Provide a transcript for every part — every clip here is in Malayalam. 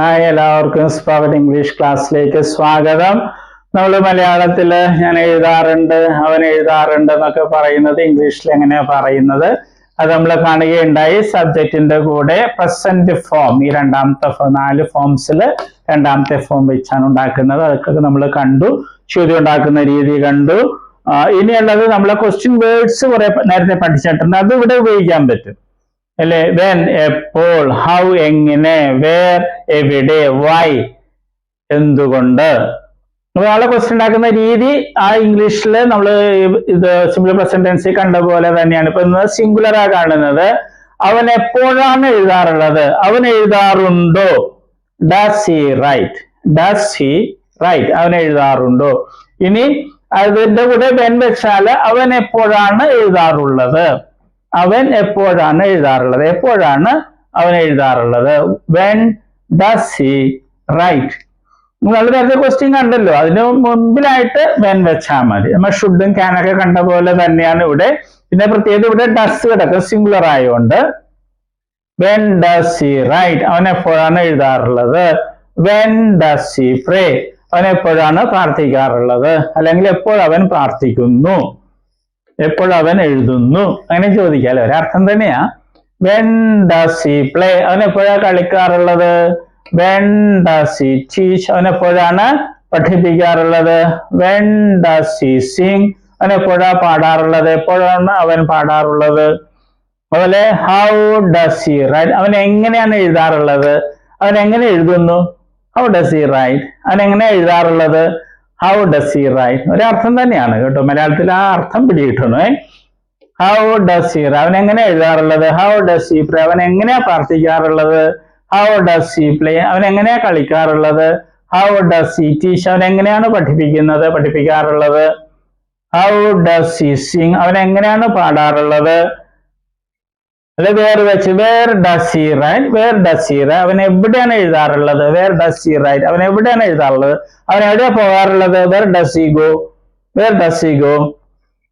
ഹായ്, എല്ലാവർക്കും സ്പോക്കൺ ഇംഗ്ലീഷ് ക്ലാസ്സിലേക്ക് സ്വാഗതം. നമ്മൾ മലയാളത്തിൽ ഞാൻ എഴുതാറുണ്ട്, അവൻ എഴുതാറുണ്ട് എന്നൊക്കെ പറയുന്നത് ഇംഗ്ലീഷിൽ എങ്ങനെയാ പറയുന്നത് അത് നമ്മൾ കാണുകയുണ്ടായി. സബ്ജക്റ്റിന്റെ കൂടെ പ്രസന്റ് ഫോം, ഈ രണ്ടാമത്തെ 4 ഫോംസിൽ രണ്ടാമത്തെ ഫോം വെച്ചാണ് ഉണ്ടാക്കുന്നത്. അതൊക്കെ നമ്മൾ കണ്ടു, ചോദ്യം ഉണ്ടാക്കുന്ന രീതി കണ്ടു. ഇനിയുള്ളത് നമ്മളെ ക്വസ്റ്റ്യൻ വേർഡ്സ് കുറെ നേരത്തെ പഠിച്ചിട്ടുണ്ട്, അത് ഇവിടെ ഉപയോഗിക്കാൻ പറ്റും അല്ലെ. വെൻ, എപ്പോൾ, ഹൗ എങ്ങനെ, വേർ എവിടെ, വൈ എന്തുകൊണ്ട്. നാളെ ക്വസ്റ്റ്യൻ ഉണ്ടാക്കുന്ന രീതി ആ ഇംഗ്ലീഷിൽ നമ്മൾ ഇത് സിമ്പിൾ പ്രസന്റ് ടെൻസിൽ കണ്ട പോലെ തന്നെയാണ്. ഇപ്പൊ ഇന്ന് സിംഗുലറാ കാണുന്നത്. അവൻ എപ്പോഴാണ് എഴുതാറുള്ളത്? അവൻ എഴുതാറുണ്ടോ? Does he write? Does he write? അവൻ എഴുതാറുണ്ടോ? ഇനി അതിന്റെ കൂടെ വെൻ വെച്ചാല് അവൻ എപ്പോഴാണ് എഴുതാറുള്ളത്? അവൻ എപ്പോഴാണ് എഴുതാറുള്ളത്? എപ്പോഴാണ് അവൻ എഴുതാറുള്ളത്? When does he write? നമ്മൾ നേരത്തെ ക്വസ്റ്റ്യൻ കണ്ടല്ലോ, അതിന് മുമ്പിലായിട്ട് വെൻ വെച്ചാൽ മതി. നമ്മൾ ഷുഡും ക്യാനൊക്കെ കണ്ട പോലെ തന്നെയാണ് ഇവിടെ. പിന്നെ പ്രത്യേകത ഇവിടെ ഡസ് കിടക്കും, സിംഗുലർ ആയതുകൊണ്ട്. When does he write? അവൻ എപ്പോഴാണ് എഴുതാറുള്ളത്? When does he pray? അവൻ എപ്പോഴാണ് പ്രാർത്ഥിക്കാറുള്ളത്? അല്ലെങ്കിൽ എപ്പോൾ അവൻ പ്രാർത്ഥിക്കുന്നു? എപ്പോഴവൻ എഴുതുന്നു? അങ്ങനെ ചോദിക്കാലോ, ഒരർത്ഥം തന്നെയാ. When does he play? അവൻ എപ്പോഴാണ് കളിക്കാറുള്ളത്? When does he teach? അവൻ എപ്പോഴാണ് പഠിപ്പിക്കാറുള്ളത്? When does he sing? അവൻ എപ്പോഴാണ് പാടാറുള്ളത്? എപ്പോഴാണ് അവൻ പാടാറുള്ളത്? അതുപോലെ ഹൗ ഡസ് ഹി റൈറ്റ്? അവൻ എങ്ങനെയാണ് എഴുതാറുള്ളത്? അവൻ എങ്ങനെ എഴുതുന്നു? How does he write? അവൻ എങ്ങനെയാണ് എഴുതാറുള്ളത്? How does he write? ഒരർത്ഥം തന്നെയാണ് കേട്ടോ, മലയാളത്തിൽ ആ അർത്ഥം പിടികിട്ടണേ. How does he? അവൻ എങ്ങനെ എഴുതാറുള്ളത്? How does he pray? അവൻ എങ്ങനെയാ പ്രാർത്ഥിക്കാറുള്ളത്? How does he play? അവൻ എങ്ങനെയാ കളിക്കാറുള്ളത്? How does he teach? അവൻ എങ്ങനെയാണ് പഠിപ്പിക്കാറുള്ളത്? How does he sing? അവൻ എങ്ങനെയാണ് പാടാറുള്ളത്? അല്ലെ വേർ വെച്ച് where does he write? Where does he write? അവൻ എവിടെയാണ് എഴുതാറുള്ളത്? Where does he write? അവൻ എവിടെയാണ് എഴുതാറുള്ളത്? അവൻ എവിടെയാ പോകാറുള്ളത്? Where does he go? Where does he go?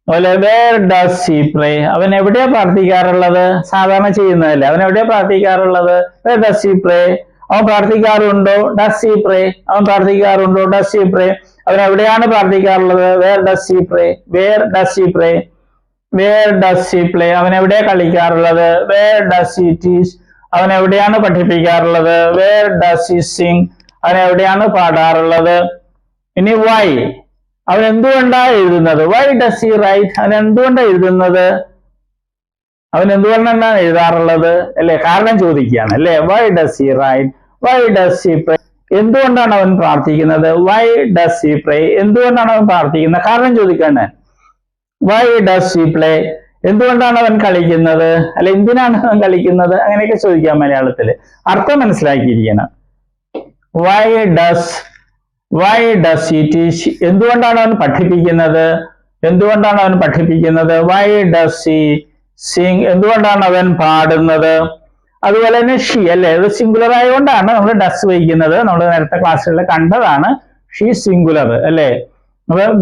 അതുപോലെ വേർ ഡസ് ഹി പ്രേ? അവൻ എവിടെയാ പ്രാർത്ഥിക്കാറുള്ളത്? സാധാരണ ചെയ്യുന്നതല്ലേ, അവൻ എവിടെയാ പ്രാർത്ഥിക്കാറുള്ളത്? Where does he pray? അവൻ പ്രാർത്ഥിക്കാറുണ്ടോ? Does he pray? അവൻ പ്രാർത്ഥിക്കാറുണ്ടോ? Does he pray? അവൻ എവിടെയാണ് പ്രാർത്ഥിക്കാറുള്ളത്? Where does he pray? Where does he pray? Where does he play? അവൻ എവിടെയാ കളിക്കാറുള്ളത്? Where does he teach? അവൻ എവിടെയാണ് പഠിപ്പിക്കാറുള്ളത്? Where does he sing? അവൻ എവിടെയാണ് പാടാറുള്ളത്? ഇനി വൈ? അവൻ എന്തുകൊണ്ടാണ് എഴുതുന്നത്? Why does he write? അവൻ എന്തുകൊണ്ടാണ് എഴുതുന്നത്? അവൻ എന്തുകൊണ്ടാണ് എഴുതാറുള്ളത് അല്ലെ? കാരണം ചോദിക്കുകയാണ് അല്ലെ. Why does he write? Why does he pray? എന്തുകൊണ്ടാണ് അവൻ പ്രാർത്ഥിക്കുന്നത്? Why does he pray? എന്തുകൊണ്ടാണ് അവൻ പ്രാർത്ഥിക്കുന്നത്? കാരണം ചോദിക്കാണ്. Why does he play? എന്തുകൊണ്ടാണ് അവൻ കളിക്കുന്നത്? അല്ലെ എന്തിനാണ് അവൻ കളിക്കുന്നത്? അങ്ങനെയൊക്കെ ചോദിക്കാം മലയാളത്തില്. അർത്ഥം മനസ്സിലാക്കിയിരിക്കണം. Why does he teach? എന്തുകൊണ്ടാണ് അവൻ പഠിപ്പിക്കുന്നത്? എന്തുകൊണ്ടാണ് അവൻ പഠിപ്പിക്കുന്നത്? Why does he sing? എന്തുകൊണ്ടാണ് അവൻ പാടുന്നത്? അതുപോലെ തന്നെ ഷീ അല്ലെ, ഇത് സിംഗുലർ ആയതുകൊണ്ടാണ് നമ്മൾ ഡസ് വഹിക്കുന്നത്. നമ്മൾ നേരത്തെ ക്ലാസ്സുകളിൽ കണ്ടതാണ്. ഷീ സിംഗുലർ അല്ലെ.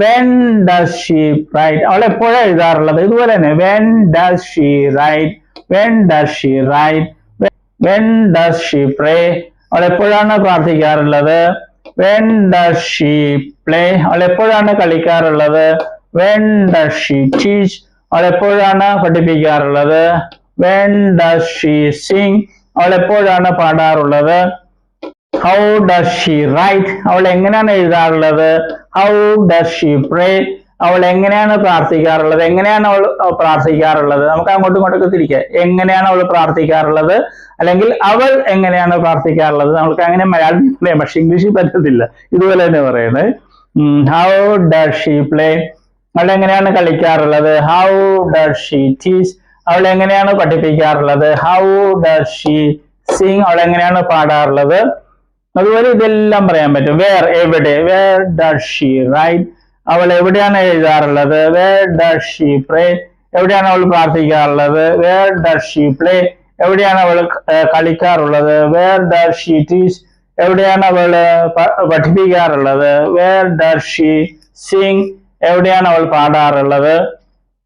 When does she write? അവൾ എപ്പോഴാണ് എഴുതാറുള്ളത്? ഇതുപോലെ തന്നെ when does she write? When does she write? When does she pray? അവൾ എപ്പോഴാണ് പ്രാർത്ഥിക്കാറുള്ളത്? When does she play? അവൾ എപ്പോഴാണ് കളിക്കാറുള്ളത്? When does she teach? അവൾ എപ്പോഴാണ് പഠിപ്പിക്കാറുള്ളത്? When does she sing? അവൾ എപ്പോഴാണ് പാടാറുള്ളത്? How does she write? അവൾ എങ്ങനെയാണ് എഴുതാറുള്ളത്? How does she pray? അവൾ എങ്ങനെയാണ് പ്രാർത്ഥിക്കാറുള്ളത്? എങ്ങനെയാണ് അവൾ പ്രാർത്ഥിക്കാറുള്ളത്? നമുക്ക് അങ്ങോട്ടും ഇങ്ങോട്ടൊക്കെ തിരിക്കാം. എങ്ങനെയാണ് അവൾ പ്രാർത്ഥിക്കാറുള്ളത്? അല്ലെങ്കിൽ അവൾ എങ്ങനെയാണ് പ്രാർത്ഥിക്കാറുള്ളത്? നമുക്ക് അങ്ങനെ മലയാളത്തിൽ പറയാം, പക്ഷെ ഇംഗ്ലീഷിൽ പറ്റത്തില്ല. ഇതുപോലെ തന്നെ പറയണേ. How does she play? അവൾ എങ്ങനെയാണ് കളിക്കാറുള്ളത്? How does she teach? അവൾ എങ്ങനെയാണ് പഠിപ്പിക്കാറുള്ളത്? How does she sing? അവൾ എങ്ങനെയാണ് പാടാറുള്ളത്? അതുപോലെ ഇതെല്ലാം പറയാൻ പറ്റും. വേർ എവിടെ? Where does she write? അവൾ എവിടെയാണ് എഴുതാറുള്ളത്? Where does she pray? എവിടെയാണ് അവൾ പ്രാർത്ഥിക്കാറുള്ളത്? Where does she play? എവിടെയാണ് അവൾ കളിക്കാറുള്ളത്? Where does she teach? എവിടെയാണ് അവൾ പഠിപ്പിക്കാറുള്ളത്? Where does she sing? എവിടെയാണ് അവൾ പാടാറുള്ളത്?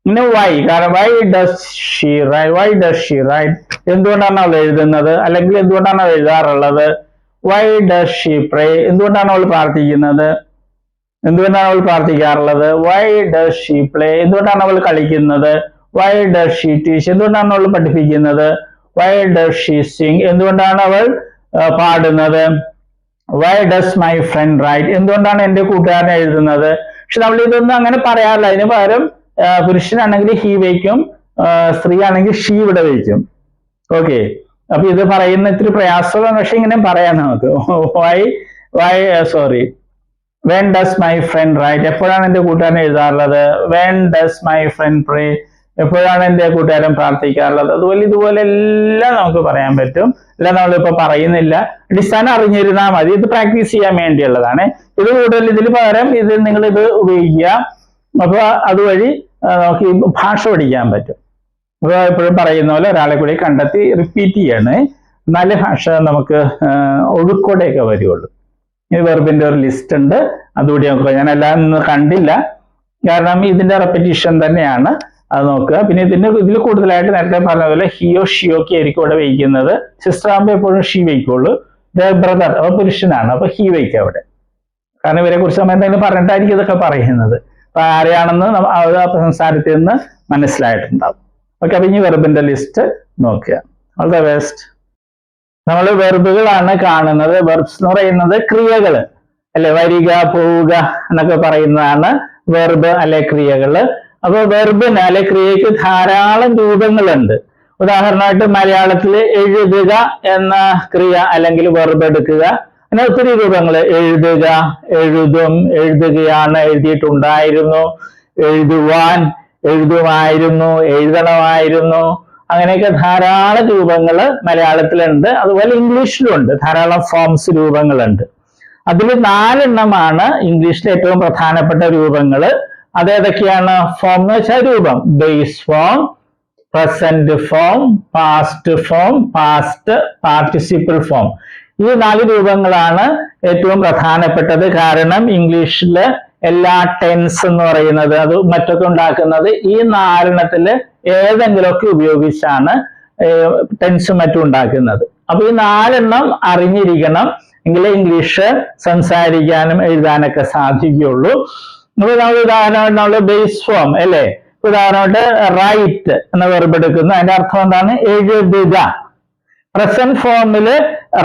പിന്നെ വൈ, കാരണം Y does she write? Why does she write? എന്തുകൊണ്ടാണ് അവൾ എഴുതുന്നത്? അല്ലെങ്കിൽ എന്തുകൊണ്ടാണ് അവൾ എഴുതാറുള്ളത്? വൈ ഡസ് ഷീ പ്രേ, എന്തുകൊണ്ടാണ് അവൾ പ്രാർത്ഥിക്കുന്നത്? എന്തുകൊണ്ടാണ് അവൾ പ്രാർത്ഥിക്കാറുള്ളത്? വൈ ഡസ് ഷീ പ്ലേ, എന്തുകൊണ്ടാണ് അവൾ കളിക്കുന്നത്? വൈ ഡസ് ഷീ ടീച്ച്, എന്തുകൊണ്ടാണ് അവൾ പഠിപ്പിക്കുന്നത്? വൈ ഡസ് ഷീ സിംഗ്, എന്തുകൊണ്ടാണ് അവൾ പാടുന്നത്? Why does my friend write, എന്തുകൊണ്ടാണ് എൻ്റെ കൂട്ടുകാരൻ എഴുതുന്നത്? പക്ഷെ നമ്മൾ ഇതൊന്നും അങ്ങനെ പറയാറില്ല. അതിന് പകരം പുരുഷനാണെങ്കിൽ ഹി വയ്ക്കും, സ്ത്രീ ആണെങ്കിൽ ഷീ ഇവിടെ വയ്ക്കും. ഓക്കെ, അപ്പൊ ഇത് പറയുന്ന ഇത്തിരി പ്രയാസമാണ്, പക്ഷെ ഇങ്ങനെ പറയാം നമുക്ക്. When does my friend write, എപ്പോഴാണ് എൻ്റെ കൂട്ടുകാരൻ എഴുതാറുള്ളത്? When does my friend pray, എപ്പോഴാണ് എൻ്റെ കൂട്ടുകാരൻ പ്രാർത്ഥിക്കാറുള്ളത്? അതുപോലെ ഇതുപോലെ എല്ലാം നമുക്ക് പറയാൻ പറ്റും. എല്ലാം നമ്മളിപ്പോ പറയുന്നില്ല, അടിസ്ഥാനം അറിഞ്ഞിരുന്നാൽ മതി. ഇത് പ്രാക്ടീസ് ചെയ്യാൻ വേണ്ടിയുള്ളതാണ്. ഇത് കൂടുതൽ ഇതിൽ പകരം ഇത് നിങ്ങൾ ഇത് ഉപയോഗിക്കുക. അപ്പൊ അതുവഴി നമുക്ക് ഈ ഭാഷ പഠിക്കാൻ പറ്റും. അപ്പൊ എപ്പോഴും പറയുന്ന പോലെ ഒരാളെ കൂടി കണ്ടെത്തി റിപ്പീറ്റ് ചെയ്യാണ്, നല്ല ഭാഷ നമുക്ക് ഒഴുക്കോടെയൊക്കെ വരുള്ളൂ. ഈ വെർബിന്റെ ഒരു ലിസ്റ്റ് ഉണ്ട്, അതുകൂടി നോക്കുക. ഞാൻ എല്ലാം കണ്ടില്ല, കാരണം ഇതിന്റെ റെപ്പറ്റീഷൻ തന്നെയാണ്, അത് നോക്കുക. പിന്നെ ഇതിൽ കൂടുതലായിട്ട് നേരത്തെ പറഞ്ഞ പോലെ ഹിയോ ഷിയോ ഒക്കെ ആയിരിക്കും ഇവിടെ വയ്ക്കുന്നത്. സിസ്റ്റർ ആകുമ്പോൾ എപ്പോഴും ഷീ വയ്ക്കുള്ളൂ. ബ്രദർ അപ്പൊ പുരുഷനാണ്, അപ്പൊ ഹീ വയ്ക്കുക അവിടെ. കാരണം ഇവരെ കുറിച്ച് നമ്മൾ എന്തെങ്കിലും പറഞ്ഞിട്ടായിരിക്കും ഇതൊക്കെ പറയുന്നത്. അപ്പൊ ആരെയാണെന്ന് സംസാരത്തിൽ നിന്ന് മനസ്സിലായിട്ടുണ്ടാവും. ഓക്കെ, അപ്പൊ ഇനി വെർബിന്റെ ലിസ്റ്റ് നോക്കുക. All the best. നമ്മൾ വെർബുകളാണ് കാണുന്നത്. വെർബ്സ് എന്ന് പറയുന്നത് ക്രിയകള് അല്ലെ, വരിക, പോവുക എന്നൊക്കെ പറയുന്നതാണ് വെർബ് അല്ലെ ക്രിയകള്. അപ്പൊ വെർബിന് അല്ലെ ക്രിയക്ക് ധാരാളം രൂപങ്ങളുണ്ട്. ഉദാഹരണമായിട്ട് മലയാളത്തിൽ എഴുതുക എന്ന ക്രിയ അല്ലെങ്കിൽ വെർബ് എടുക്കുക, അങ്ങനെ ഒത്തിരി രൂപങ്ങൾ. എഴുതുക, എഴുതും, എഴുതുകയാണ്, എഴുതിയിട്ടുണ്ടായിരുന്നു, എഴുതുവാൻ, എഴുതുമായിരുന്നു, എഴുതണമായിരുന്നു, അങ്ങനെയൊക്കെ ധാരാളം രൂപങ്ങൾ മലയാളത്തിലുണ്ട്. അതുപോലെ ഇംഗ്ലീഷിലുണ്ട് ധാരാളം ഫോംസ്, രൂപങ്ങളുണ്ട്. അതിൽ 4 എണ്ണമാണ് ഇംഗ്ലീഷിലെ ഏറ്റവും പ്രധാനപ്പെട്ട രൂപങ്ങൾ. അതേതൊക്കെയാണ്? ഫോം എന്ന് വെച്ചാൽ രൂപം. Base form, present form, past form, past participle form. ഈ 4 രൂപങ്ങളാണ് ഏറ്റവും പ്രധാനപ്പെട്ടത്. കാരണം ഇംഗ്ലീഷില് എല്ലാ ടെൻസ് എന്ന് പറയുന്നത് അത് മറ്റൊക്കെ ഉണ്ടാക്കുന്നത് ഈ 4 എണ്ണത്തില് ഏതെങ്കിലുമൊക്കെ ഉപയോഗിച്ചാണ് ടെൻസും മറ്റും ഉണ്ടാക്കുന്നത്. അപ്പൊ ഈ 4 എണ്ണം അറിഞ്ഞിരിക്കണം, എങ്കിലേ ഇംഗ്ലീഷ് സംസാരിക്കാനും എഴുതാനൊക്കെ സാധിക്കുകയുള്ളൂ. ഉദാഹരണമായിട്ട് നമ്മൾ ബേസ് ഫോം അല്ലെ, ഉദാഹരണമായിട്ട് റൈറ്റ് എന്ന വെർബ് എടുക്കുന്നു. അതിന്റെ അർത്ഥം എന്താണ്? എഴുതുക. പ്രസന്റ് ഫോമില്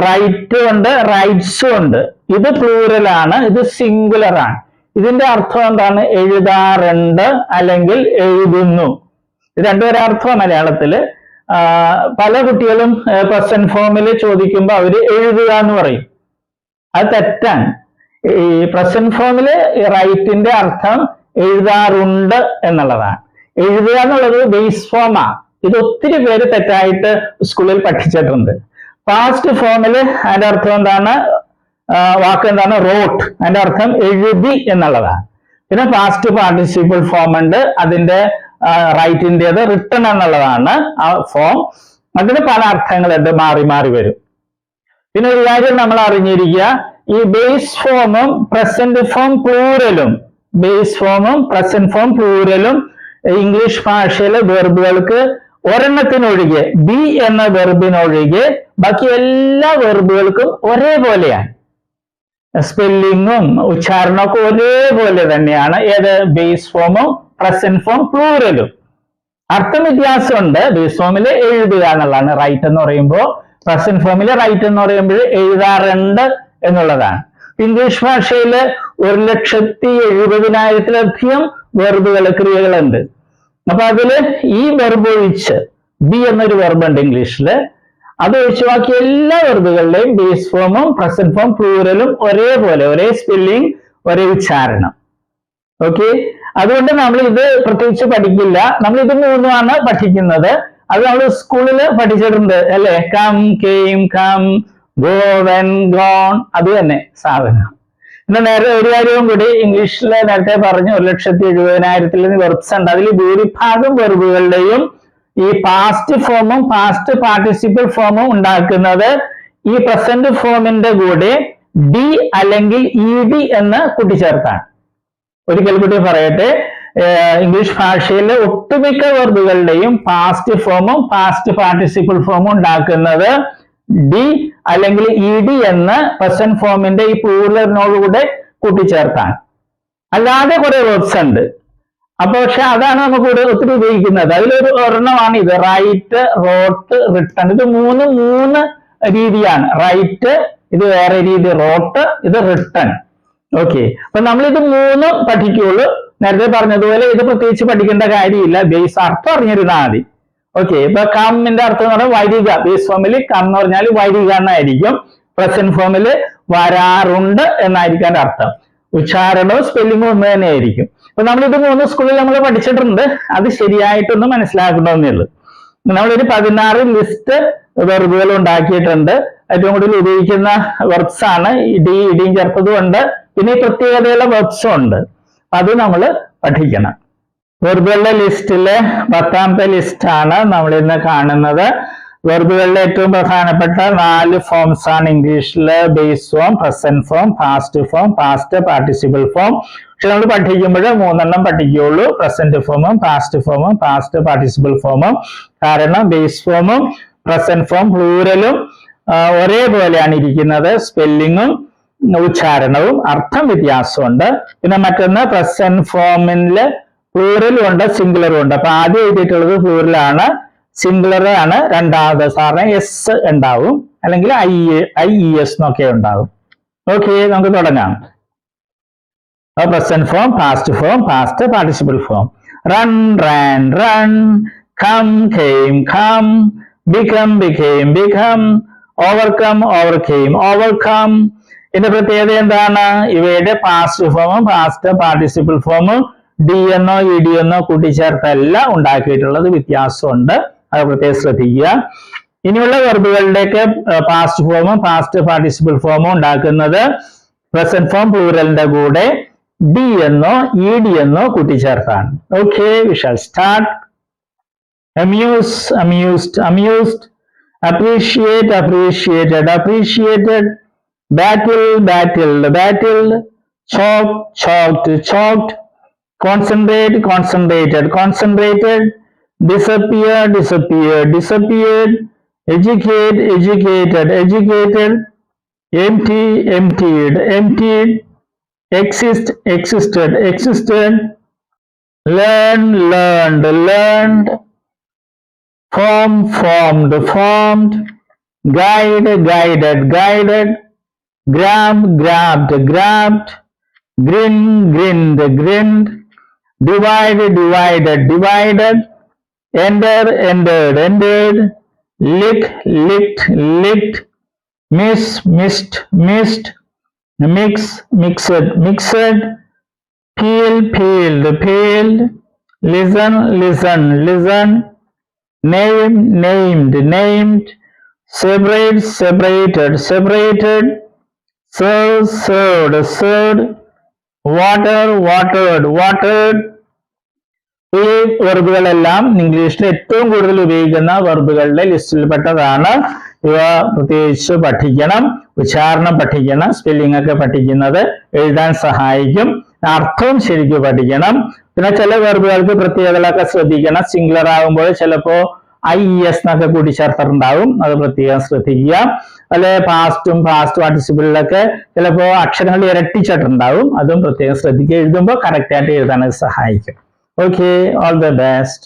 റൈറ്റ് ഉണ്ട്, റൈറ്റ്സും ഉണ്ട്. ഇത് പ്ലൂറലാണ്, ഇത് സിംഗുലർ ആണ്. ഇതിന്റെ അർത്ഥം എന്താണ്? എഴുതാറുണ്ട് അല്ലെങ്കിൽ എഴുതുന്നു. ഇത് രണ്ടുപേരെ അർത്ഥം മലയാളത്തില്. പല കുട്ടികളും പ്രസന്റ് ഫോമിൽ ചോദിക്കുമ്പോൾ അവര് എഴുതുക എന്ന് പറയും. അത് തെറ്റാണ്. ഈ പ്രസന്റ് ഫോമില് റൈറ്റിന്റെ അർത്ഥം എഴുതാറുണ്ട് എന്നുള്ളതാണ്. എഴുതുക എന്നുള്ളത് ബേസ് ഫോമാ. ഇത് ഒത്തിരി പേര് തെറ്റായിട്ട് സ്കൂളിൽ പഠിച്ചിട്ടുണ്ട്. പാസ്റ്റ് ഫോമില് അതിന്റെ അർത്ഥം എന്താണ്? വാക്ക് എന്താണ്? റോട്ട്. അതിന്റെ അർത്ഥം എഴുതി എന്നുള്ളതാണ്. പിന്നെ പാസ്റ്റ് പാർട്ടിസിപ്പിൾ ഫോം ഉണ്ട്, അതിന്റെ റൈറ്റിൻ്റെത് റിട്ടൺ എന്നുള്ളതാണ് ആ ഫോം. അതിന് പല അർത്ഥങ്ങളുണ്ട്, മാറി മാറി വരും. പിന്നെ ഒരു കാര്യം നമ്മൾ അറിഞ്ഞിരിക്കുക, ഈ ബേസ് ഫോമും പ്രസന്റ് ഫോം പ്ലൂറലും, ബേസ് ഫോമും പ്രസന്റ് ഫോം പ്ലൂറലും ഇംഗ്ലീഷ് ഭാഷയിലെ വെർബുകൾക്ക് ഒരെണ്ണത്തിനൊഴികെ, ബി എന്ന വെർബിനൊഴികെ ബാക്കി എല്ലാ വെർബുകൾക്കും ഒരേപോലെയാണ്. സ്പെല്ലിങ്ങും ഉച്ചാരണമൊക്കെ ഒരേപോലെ തന്നെയാണ്. ഏത്? ബേസ് ഫോമും പ്രസന്റ് ഫോം പ്ലൂറലും. അർത്ഥം വ്യത്യാസമുണ്ട്. ബേസ് ഫോമിൽ എഴുതുക എന്നുള്ളതാണ് റൈറ്റ് എന്ന് പറയുമ്പോൾ, പ്രസന്റ് ഫോമിൽ റൈറ്റ് എന്ന് പറയുമ്പോൾ എഴുതാറുണ്ട് എന്നുള്ളതാണ്. ഇംഗ്ലീഷ് ഭാഷയിൽ 1,70,70,000-ലധികം വെർബുകൾ, ക്രിയകളുണ്ട്. അപ്പൊ അതില് ഈ വെർബ് ഒഴിച്ച്, ബി എന്നൊരു വെർബ് ഉണ്ട് ഇംഗ്ലീഷില്, അത് ഒഴിച്ച് ബാക്കി എല്ലാ വെർബുകളുടെയും ബേസ് ഫോമും പ്രസന്റ് ഫോം പ്ലൂറലും ഒരേപോലെ, ഒരേ സ്പെല്ലിംഗ്, ഒരേ ഉച്ചാരണം. ഓക്കെ, അതുകൊണ്ട് നമ്മൾ ഇത് പ്രത്യേകിച്ച് പഠിക്കില്ല. നമ്മൾ ഇത് 3ആണ് പഠിക്കുന്നത്. അത് നമ്മൾ സ്കൂളിൽ പഠിച്ചിട്ടുണ്ട് അല്ലെ. Come, came, come, go, went, gone, അത് തന്നെ സാധനം. പിന്നെ നേരെ ഒരു കാര്യവും കൂടി, ഇംഗ്ലീഷിൽ നേരത്തെ പറഞ്ഞു 1,70,000-ൽ വെർബ്സ് ഉണ്ട്. അതിൽ ഭൂരിഭാഗം വെർബുകളുടെയും ഈ പാസ്റ്റ് ഫോമും പാസ്റ്റ് പാർട്ടിസിപ്പിൾ ഫോമും ഉണ്ടാക്കുന്നത് ഈ പ്രസന്റ് ഫോമിന്റെ കൂടെ ഡി അല്ലെങ്കിൽ ഇ ഡി എന്ന് കൂട്ടിച്ചേർത്താണ്. ഒരിക്കൽ കൂടി പറയട്ടെ, ഇംഗ്ലീഷ് ഭാഷയിലെ ഒട്ടുമിക്ക വെർബുകളുടെയും പാസ്റ്റ് ഫോമും പാസ്റ്റ് പാർട്ടിസിപ്പിൾ ഫോമും ഉണ്ടാക്കുന്നത് ഡി അല്ലെങ്കിൽ ഇ ഡി എന്ന് പ്രസന്റ് ഫോമിന്റെ ഈ പ്ലൂറലിനോടുകൂടെ കൂട്ടിച്ചേർത്താണ്. അല്ലാതെ കുറെ വേർബ്സ് ഉണ്ട്. അപ്പൊ പക്ഷെ അതാണ് നമുക്ക് ഒത്തിരി ഉപയോഗിക്കുന്നത്. അതിലൊരു ഒരെണ്ണമാണ് ഇത്, റൈറ്റ്, റോട്ട്, റിട്ടൺ. ഇത് മൂന്ന് രീതിയാണ്. റൈറ്റ്, ഇത് വേറെ രീതി, റോട്ട്, ഇത് റിട്ടൺ. ഓക്കെ, അപ്പൊ നമ്മളിത് മൂന്നും പഠിക്കുള്ളൂ. നേരത്തെ പറഞ്ഞതുപോലെ ഇത് പ്രത്യേകിച്ച് പഠിക്കേണ്ട കാര്യമില്ല, ബേസ് അർത്ഥം അറിഞ്ഞിരുന്നാൽ മതി. ഓക്കെ, ഇപ്പൊ കമ്മിന്റെ അർത്ഥം എന്ന് പറഞ്ഞാൽ വരിക. ബേസ് ഫോമിൽ കം എന്ന് പറഞ്ഞാൽ വരിക എന്നായിരിക്കും. പ്രസന്റ് ഫോമിൽ വരാറുണ്ട് എന്നായിരിക്കും അതിന്റെ അർത്ഥം. ഉച്ചാരണവും സ്പെല്ലിങ്ങും ഒന്ന് തന്നെയായിരിക്കും. അപ്പൊ നമ്മളിത് മൂന്ന് സ്കൂളിൽ നമ്മൾ പഠിച്ചിട്ടുണ്ട്. അത് ശരിയായിട്ടൊന്ന് മനസ്സിലാക്കണമെന്നേ ഉള്ളൂ. നമ്മളൊരു 16 ലിസ്റ്റ് വെർബുകൾ ഉണ്ടാക്കിയിട്ടുണ്ട്. ഏറ്റവും കൂടുതൽ ഉപയോഗിക്കുന്ന വെർബ്സ് ആണ് ഇടിയും ചേർത്തതും ഉണ്ട്. പിന്നെ ഈ പ്രത്യേകതയുള്ള വെർബ്സും ഉണ്ട്. അത് നമ്മൾ പഠിക്കണം. വെർബുകളുടെ ലിസ്റ്റിലെ 10ാമത്തെ ലിസ്റ്റ് ആണ് നമ്മൾ ഇന്ന് കാണുന്നത്. വെർബുകളിലെ ഏറ്റവും പ്രധാനപ്പെട്ട 4 ഫോംസ് ആണ് ഇംഗ്ലീഷില്: base form, present form, past form, past participle form. പക്ഷെ നമ്മൾ പഠിക്കുമ്പോൾ 3 പഠിക്കുകയുള്ളൂ: പ്രസന്റ് ഫോമും പാസ്റ്റ് ഫോമും പാസ്റ്റ് പാർട്ടിസിപ്പിൾ ഫോമും. കാരണം ബേസ് ഫോമും പ്രസന്റ് ഫോം പ്ലൂരലും ഒരേപോലെയാണ് ഇരിക്കുന്നത്. സ്പെല്ലിങ്ങും ഉച്ചാരണവും അർത്ഥം വ്യത്യാസമുണ്ട്. പിന്നെ മറ്റൊന്ന്, പ്രസന്റ് ഫോമില് പ്ലൂറലും ഉണ്ട്, സിംഗുലറും ഉണ്ട്. അപ്പൊ ആദ്യം എഴുതിയിട്ടുള്ളത് പ്ലൂറലാണ്, സിംഗുലർ ആണ് രണ്ടാമത്. സാറിന് എസ് ഉണ്ടാവും, അല്ലെങ്കിൽ IES എന്നൊക്കെ ഉണ്ടാവും. ഓക്കെ, നമുക്ക് തുടങ്ങാം. Present form, past form, past participle form. Run, ran, run. Come, came, come. Become, became, become. Overcome, overcame, overcome. ഇതിന്റെ പ്രത്യേകത എന്താണ്? ഇവയുടെ പാസ്റ്റ് ഫോമും പാസ്റ്റ് പാർട്ടിസിപ്പിൾ ഫോമും ഡി എന്നോ ഇ ഡി എന്നോ കൂട്ടിച്ചേർത്തല്ല ഉണ്ടാക്കിയിട്ടുള്ളത്. വ്യത്യാസമുണ്ട്, അത് പ്രത്യേകം ശ്രദ്ധിക്കുക. ഇനിയുള്ള വെർബുകളുടെയൊക്കെ പാസ്റ്റ് ഫോമും പാസ്റ്റ് പാർട്ടിസിപ്പിൾ ഫോമും ഉണ്ടാക്കുന്നത് പ്രസന്റ് ഫോം പ്ലൂറലിന്റെ കൂടെ ഡി എന്നോ ഇ ഡി എന്നോ കൂട്ടിച്ചേർത്താണ്. Okay, we shall start. Amuse, amused, amused. Appreciate, appreciated, appreciated. Battle, battled, battled. Choke, choked, choked. Concentrate, concentrated, concentrated. Disappear, disappeared, disappeared. Educate, educated, educated. Empty, emptied, emptied. Exist, existed, existed. Learn, learned, learned. Form, formed, formed. Guide, guided, guided. Grab, grabbed, grabbed. Grin, grinned, grinned. Divide, divided, divided. Enter, entered, entered. Lick, licked, licked. Miss, missed, missed. Mix, mixed, mixed. Peel, peeled, peeled. Listen, listened, listened. Name, named, named. Separate, separated, separated. Serve, served, served. Water, watered, watered. ഈ വെർബുകളെല്ലാം ഇംഗ്ലീഷിൽ ഏറ്റവും കൂടുതൽ ഉപയോഗിക്കുന്ന വെർബുകളുടെ ലിസ്റ്റിൽപ്പെട്ടതാണ്. ഇവ പ്രത്യേകിച്ച് പഠിക്കണം, ഉച്ചാരണം പഠിക്കണം, സ്പെല്ലിംഗ് ഒക്കെ പഠിക്കുന്നത് എഴുതാൻ സഹായിക്കും. അർത്ഥവും ശരിക്കും പഠിക്കണം. പിന്നെ ചില വെർബുകൾക്ക് പ്രത്യേകതകളൊക്കെ ശ്രദ്ധിക്കണം. സിംഗുലർ ആകുമ്പോൾ ചിലപ്പോ IES എന്നൊക്കെ കൂടി ചേർത്തിട്ടുണ്ടാവും, അത് പ്രത്യേകം ശ്രദ്ധിക്കുക. അല്ലെ പാസ്റ്റും പാസ്റ്റ് പാർട്ടിസിപ്പിളിലൊക്കെ ചിലപ്പോ അക്ഷരങ്ങൾ ഇരട്ടിച്ചിട്ടുണ്ടാവും, അതും പ്രത്യേകം ശ്രദ്ധിക്കുക. എഴുതുമ്പോൾ കറക്റ്റ് ആയിട്ട് എഴുതാൻ സഹായിക്കും. Okay, all the best.